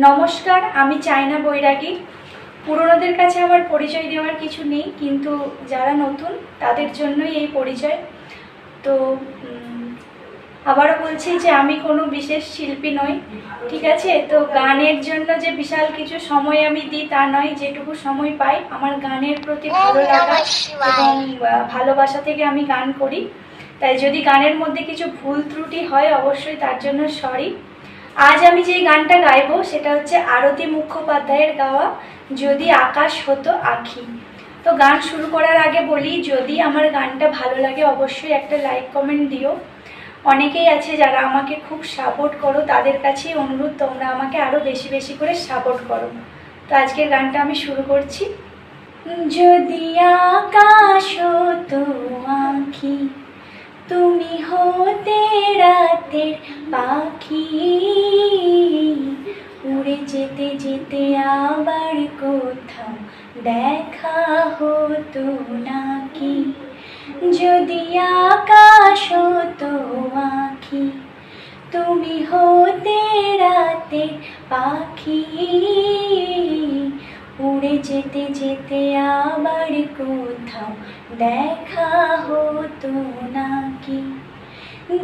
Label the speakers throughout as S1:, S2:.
S1: নমস্কার, আমি চায়না বৈরাগী। পুরনোদের কাছে আমার পরিচয় দেওয়ার কিছু নেই, কিন্তু যারা নতুন তাদের জন্যই এই পরিচয়। তো আবারও বলছি যে আমি কোনো বিশেষ শিল্পী নই, ঠিক আছে? তো গানের জন্য যে বিশাল কিছু সময় আমি দিই তা নয়, যেটুকু সময় পাই আমার গানের প্রতি ভালো লাগা এবং ভালোবাসা থেকে আমি গান করি। তাই যদি গানের মধ্যে কিছু ভুল ত্রুটি হয় অবশ্যই তার জন্য সরি। আজ আমি যে গানটা গাইবো সেটা হচ্ছে আরতি মুখোপাধ্যায়ের গাওয়া যদি আকাশ হতো আঁখি। তো গান শুরু করার আগে বলি, যদি আমার গানটা ভালো লাগে অবশ্যই একটা লাইক কমেন্ট দিও। অনেকেই আছে যারা আমাকে খুব সাপোর্ট করো, তাদের কাছেই অনুরোধ তোমরা আমাকে আরও বেশি বেশি করে সাপোর্ট করো। তো আজকের গানটা আমি শুরু করছি। যদি আকাশ হতো আঁখি, তুমি হতে রাতের পাখি, উড়ে যেতে যেতে আবার কোথাও দেখা হতো নাকি। যদি আকাশ হতো আঁখি, তুমি হতে রাতের পাখি, উড়ে যেতে যেতে আবার কোথাও দেখা হতো নাকি।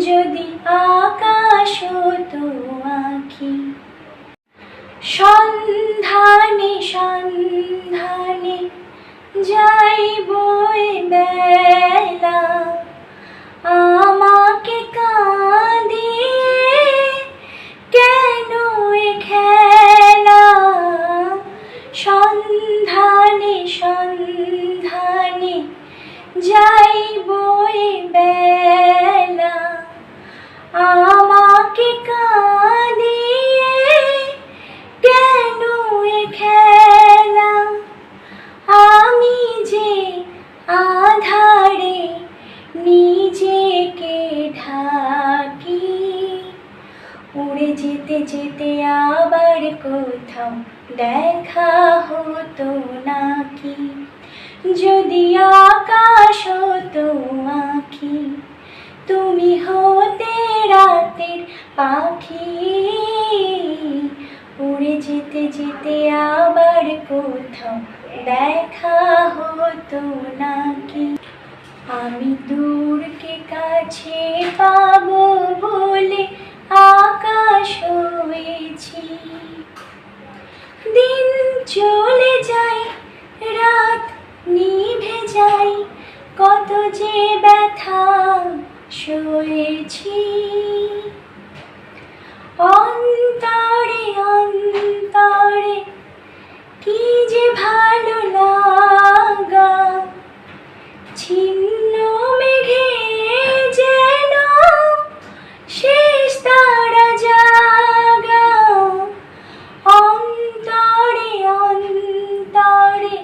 S1: যদি আকাশ হতো আঁখি। সন্ধানে সন্ধানে যাইব বেলা, আমাকে কাঁদিয়ে কেন এ খেলা। সন্ধানে সন্ধানে যাইব বেলা, আমাকে কাঁদিয়ে কেন এ খেলা। আমি যে আধারে নিজেকে ঢাকি, উড়ে যেতে যেতে আবার কোথাও দেখা হতো নাকি। যদি আকাশ হতো আঁখি, তুমি হতে রাতের পাখি, উড়ে যেতে যেতে আবার কোথাও দেখা হতো নাকি। আমি দূরকে কাছে পাবো বলে আকাশ হয়েছি, দিন চলে যায় রাত নিভে যায়, কত যে ব্যথা সয়েছি। অন্তরে অন্তরে কি যে ভালো লাগা, ছিন্ন মেঘে যেন শেষ তারা জাগা। অন্তরে অন্তরে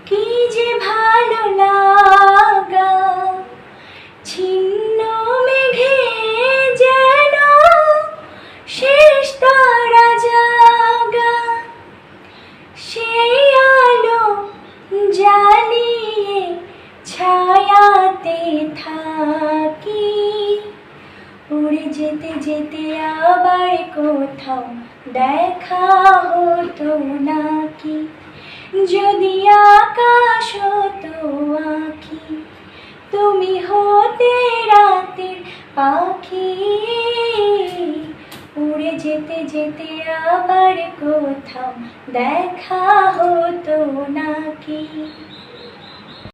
S1: কি যে ভালো লাগা, ছিন্ন মেঘে যেন শেষ তারা জাগা। সেই আলো জ্বালিয়ে ছায়াতে থাকি, উড়ে যেতে যেতে আবার কোথাও দেখা হতো নাকি। যদি আকাশ হতো আঁখি, তুমি হতে রাতের পাখি, উড়ে যেতে যেতে আবার কোথাও দেখা হতো নাকি।